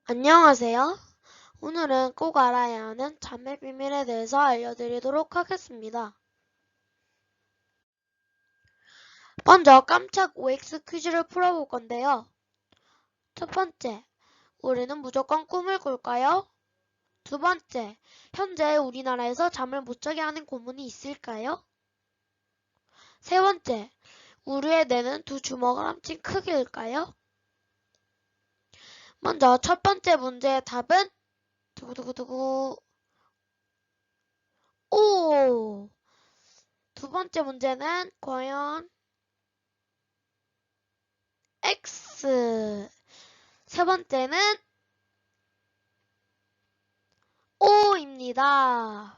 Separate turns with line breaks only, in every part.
안녕하세요. 오늘은 꼭 알아야 하는 잠의 비밀에 대해서 알려드리도록 하겠습니다. 먼저 깜짝 OX 퀴즈를 풀어볼 건데요. 첫 번째, 우리는 무조건 꿈을 꿀까요? 두 번째, 현재 우리나라에서 잠을 못 자게 하는 고문이 있을까요? 세 번째, 우리의 뇌는 두 주먹을 합친 크기일까요? 먼저 첫 번째 문제의 답은 두구두구두구 오! 두 번째 문제는 과연 X. 세 번째는 O입니다.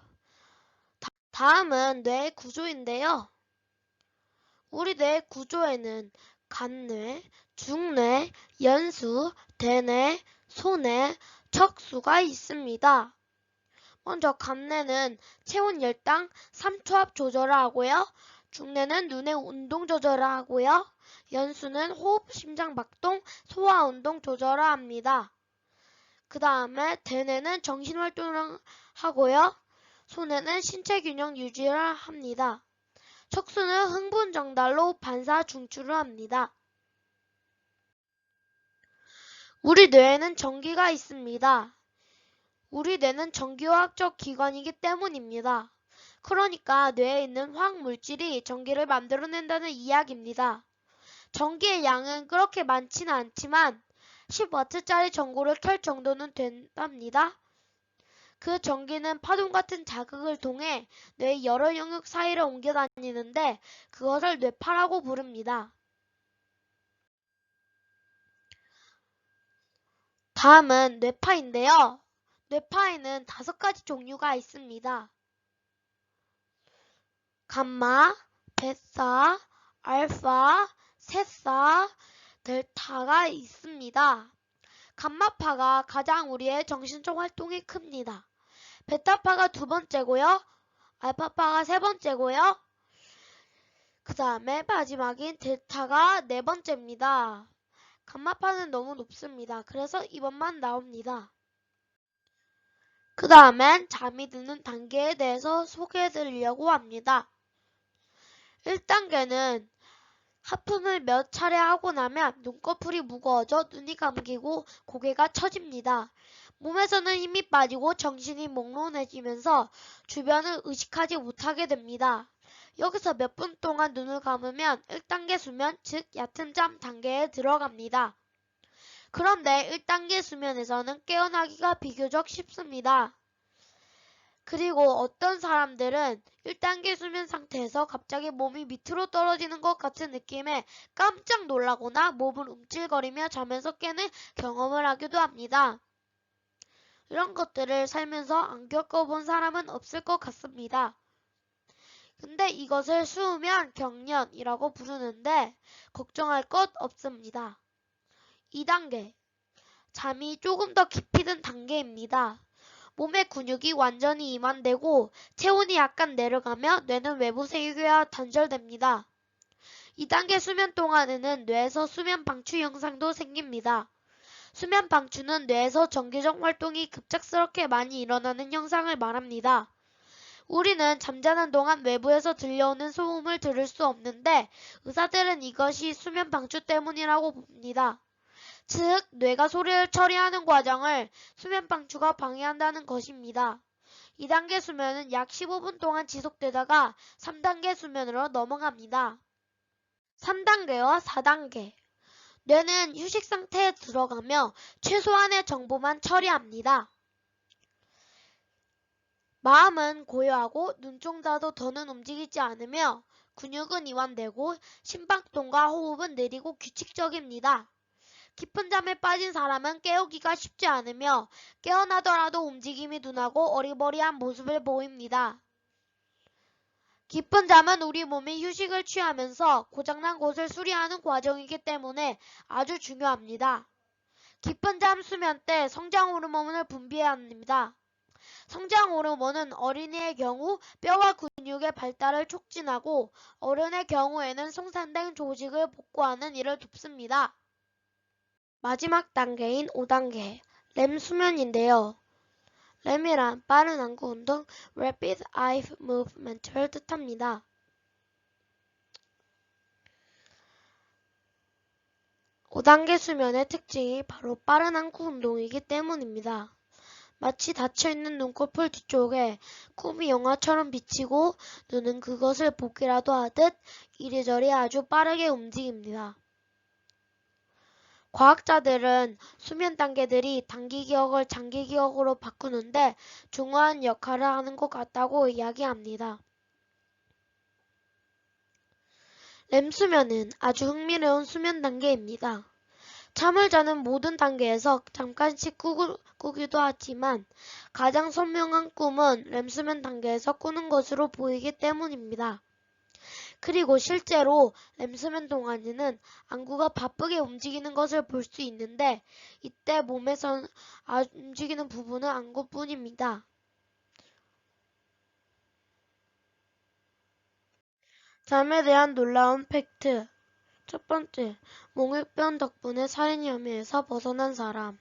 다음은 뇌 구조인데요. 우리 뇌 구조에는 간뇌, 중뇌, 연수, 대뇌, 소뇌, 척수가 있습니다. 먼저 간뇌는 체온 열당, 삼투압 조절을 하고요. 중뇌는 눈의 운동 조절을 하고요. 연수는 호흡, 심장 박동, 소화 운동 조절을 합니다. 그 다음에 대뇌는 정신활동을 하고요. 소뇌는 신체 균형 유지를 합니다. 척수는 흥분 전달로 반사 중추를 합니다. 우리 뇌에는 전기가 있습니다. 우리 뇌는 전기화학적 기관이기 때문입니다. 그러니까 뇌에 있는 화학물질이 전기를 만들어낸다는 이야기입니다. 전기의 양은 그렇게 많지는 않지만 10W짜리 전구를 켤 정도는 된답니다. 그 전기는 파동 같은 자극을 통해 뇌의 여러 영역 사이를 옮겨 다니는데 그것을 뇌파라고 부릅니다. 다음은 뇌파인데요. 뇌파에는 5가지 종류가 있습니다. 감마, 베타, 알파, 세타, 델타가 있습니다. 감마파가 가장 우리의 정신적 활동이 큽니다. 베타파가 두 번째고요. 알파파가 세 번째고요. 그 다음에 마지막인 델타가 네 번째입니다. 감마파는 너무 높습니다. 그래서 2번만 나옵니다. 그 다음엔 잠이 드는 단계에 대해서 소개해드리려고 합니다. 1단계는 하품을 몇 차례 하고 나면 눈꺼풀이 무거워져 눈이 감기고 고개가 처집니다. 몸에서는 힘이 빠지고 정신이 몽롱해지면서 주변을 의식하지 못하게 됩니다. 여기서 몇 분 동안 눈을 감으면 1단계 수면, 즉 얕은 잠 단계에 들어갑니다. 그런데 1단계 수면에서는 깨어나기가 비교적 쉽습니다. 그리고 어떤 사람들은 1단계 수면 상태에서 갑자기 몸이 밑으로 떨어지는 것 같은 느낌에 깜짝 놀라거나 몸을 움찔거리며 자면서 깨는 경험을 하기도 합니다. 이런 것들을 살면서 안 겪어본 사람은 없을 것 같습니다. 근데 이것을 수면 경련이라고 부르는데 걱정할 것 없습니다. 2단계. 잠이 조금 더 깊이 든 단계입니다. 몸의 근육이 완전히 이완되고 체온이 약간 내려가며 뇌는 외부 세계와 단절됩니다. 2단계 수면 동안에는 뇌에서 수면 방출 현상도 생깁니다. 수면 방출은 뇌에서 정기적 활동이 급작스럽게 많이 일어나는 현상을 말합니다. 우리는 잠자는 동안 외부에서 들려오는 소음을 들을 수 없는데 의사들은 이것이 수면 방출 때문이라고 봅니다. 즉, 뇌가 소리를 처리하는 과정을 수면 방출가 방해한다는 것입니다. 2단계 수면은 약 15분 동안 지속되다가 3단계 수면으로 넘어갑니다. 3단계와 4단계. 뇌는 휴식 상태에 들어가며 최소한의 정보만 처리합니다. 마음은 고요하고 눈동자도 더는 움직이지 않으며 근육은 이완되고 심박동과 호흡은 느리고 규칙적입니다. 깊은 잠에 빠진 사람은 깨우기가 쉽지 않으며 깨어나더라도 움직임이 둔하고 어리버리한 모습을 보입니다. 깊은 잠은 우리 몸이 휴식을 취하면서 고장난 곳을 수리하는 과정이기 때문에 아주 중요합니다. 깊은 잠 수면 때 성장 호르몬을 분비해야 합니다. 성장 호르몬은 어린이의 경우 뼈와 근육의 발달을 촉진하고 어른의 경우에는 손상된 조직을 복구하는 일을 돕습니다. 마지막 단계인 5단계. 렘 수면인데요. 렘이란 빠른 안구 운동, rapid eye movement를 뜻합니다. 5단계 수면의 특징이 바로 빠른 안구 운동이기 때문입니다. 마치 닫혀있는 눈꺼풀 뒤쪽에 꿈이 영화처럼 비치고 눈은 그것을 보기라도 하듯 이리저리 아주 빠르게 움직입니다. 과학자들은 수면 단계들이 단기 기억을 장기 기억으로 바꾸는데 중요한 역할을 하는 것 같다고 이야기합니다. 렘 수면은 아주 흥미로운 수면 단계입니다. 잠을 자는 모든 단계에서 잠깐씩 꾸기도 하지만 가장 선명한 꿈은 렘 수면 단계에서 꾸는 것으로 보이기 때문입니다. 그리고 실제로 렘 수면 동안에는 안구가 바쁘게 움직이는 것을 볼 수 있는데 이때 몸에서 움직이는 부분은 안구뿐입니다. 잠에 대한 놀라운 팩트. 첫 번째, 몽유병 덕분에 살인 혐의에서 벗어난 사람.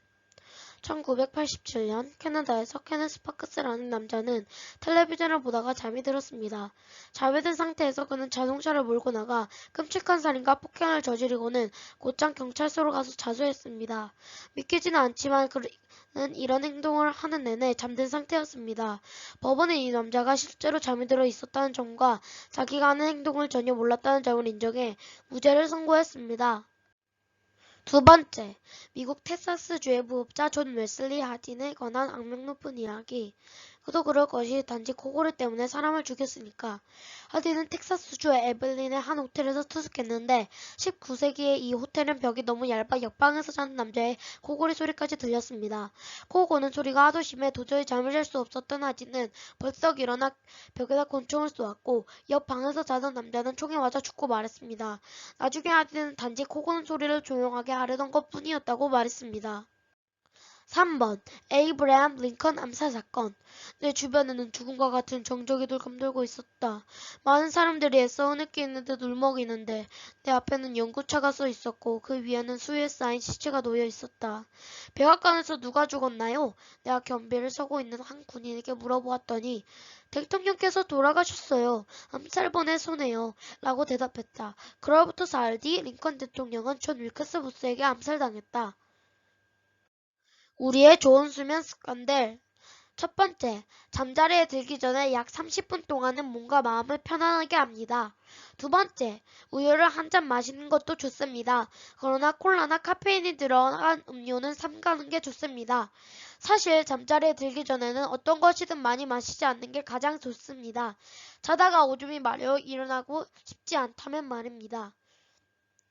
1987년 캐나다에서 케네 스파크스라는 남자는 텔레비전을 보다가 잠이 들었습니다. 잠이 든 상태에서 그는 자동차를 몰고 나가 끔찍한 살인과 폭행을 저지르고는 곧장 경찰서로 가서 자수했습니다. 믿기지는 않지만 그는 이런 행동을 하는 내내 잠든 상태였습니다. 법원은 이 남자가 실제로 잠이 들어 있었다는 점과 자기가 하는 행동을 전혀 몰랐다는 점을 인정해 무죄를 선고했습니다. 두 번째, 미국 텍사스주의 무법자 존 웨슬리 하딘에 관한 악명 높은 이야기. 그도 그럴 것이 단지 코골이 때문에 사람을 죽였으니까. 하딘은 텍사스주의 에벨린의 한 호텔에서 투숙했는데 19세기에 이 호텔은 벽이 너무 얇아 옆방에서 자는 남자의 코골이 소리까지 들렸습니다. 코 고는 소리가 하도 심해 도저히 잠을 잘 수 없었던 하딘은 벌떡 일어나 벽에다 권총을 쏘았고 옆 방에서 자던 남자는 총에 맞아 죽고 말했습니다. 나중에 하딘은 단지 코 고는 소리를 조용하게 하려던 것뿐이었다고 말했습니다. 3번 에이브레함 링컨 암살 사건. 내 주변에는 죽음과 같은 정적이 돌감돌고 있었다. 많은 사람들이 애써 흐느끼는데 울먹이는데 내 앞에는 연구차가 서 있었고 그 위에는 수에 쌓인 시체가 놓여 있었다. 백악관에서 누가 죽었나요? 내가 경비를 서고 있는 한 군인에게 물어보았더니 대통령께서 돌아가셨어요. 암살범의 손에요. 라고 대답했다. 그로부터 사흘 뒤 링컨 대통령은 존 윌크스 부스에게 암살당했다. 우리의 좋은 수면 습관들. 첫 번째, 잠자리에 들기 전에 약 30분 동안은 몸과 마음을 편안하게 합니다. 두 번째, 우유를 한 잔 마시는 것도 좋습니다. 그러나 콜라나 카페인이 들어간 음료는 삼가는 게 좋습니다. 사실 잠자리에 들기 전에는 어떤 것이든 많이 마시지 않는 게 가장 좋습니다. 자다가 오줌이 마려 일어나고 싶지 않다면 말입니다.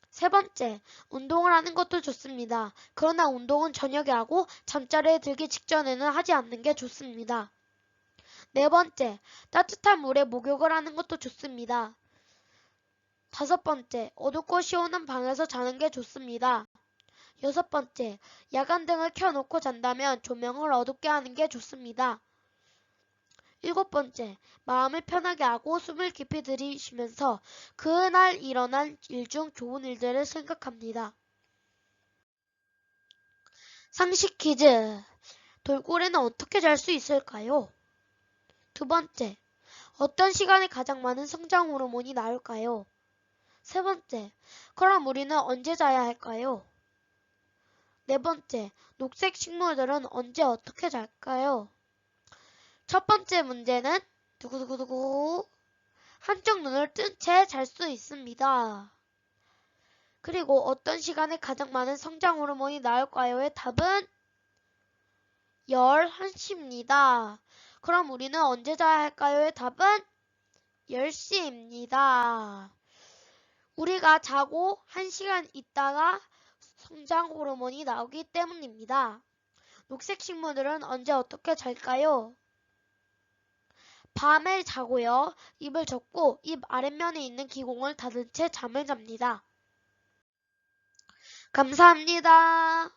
세 번째, 운동을 하는 것도 좋습니다. 그러나 운동은 저녁에 하고 잠자리에 들기 직전에는 하지 않는 게 좋습니다. 네 번째, 따뜻한 물에 목욕을 하는 것도 좋습니다. 다섯 번째, 어둡고 시원한 방에서 자는 게 좋습니다. 여섯 번째, 야간등을 켜놓고 잔다면 조명을 어둡게 하는 게 좋습니다. 일곱 번째, 마음을 편하게 하고 숨을 깊이 들이쉬면서 그날 일어난 일 중 좋은 일들을 생각합니다. 상식 퀴즈. 돌고래는 어떻게 잘 수 있을까요? 두 번째, 어떤 시간에 가장 많은 성장 호르몬이 나올까요? 세 번째, 그럼 우리는 언제 자야 할까요? 네 번째, 녹색 식물들은 언제 어떻게 잘까요? 첫 번째 문제는 두구두구두구 한쪽 눈을 뜬 채 잘 수 있습니다. 그리고 어떤 시간에 가장 많은 성장 호르몬이 나올까요의 답은 11시입니다. 그럼 우리는 언제 자야 할까요의 답은 10시입니다. 우리가 자고 1시간 있다가 성장 호르몬이 나오기 때문입니다. 녹색 식물들은 언제 어떻게 잘까요? 밤에 자고요. 입을 접고 입 아랫면에 있는 기공을 닫은 채 잠을 잡니다. 감사합니다.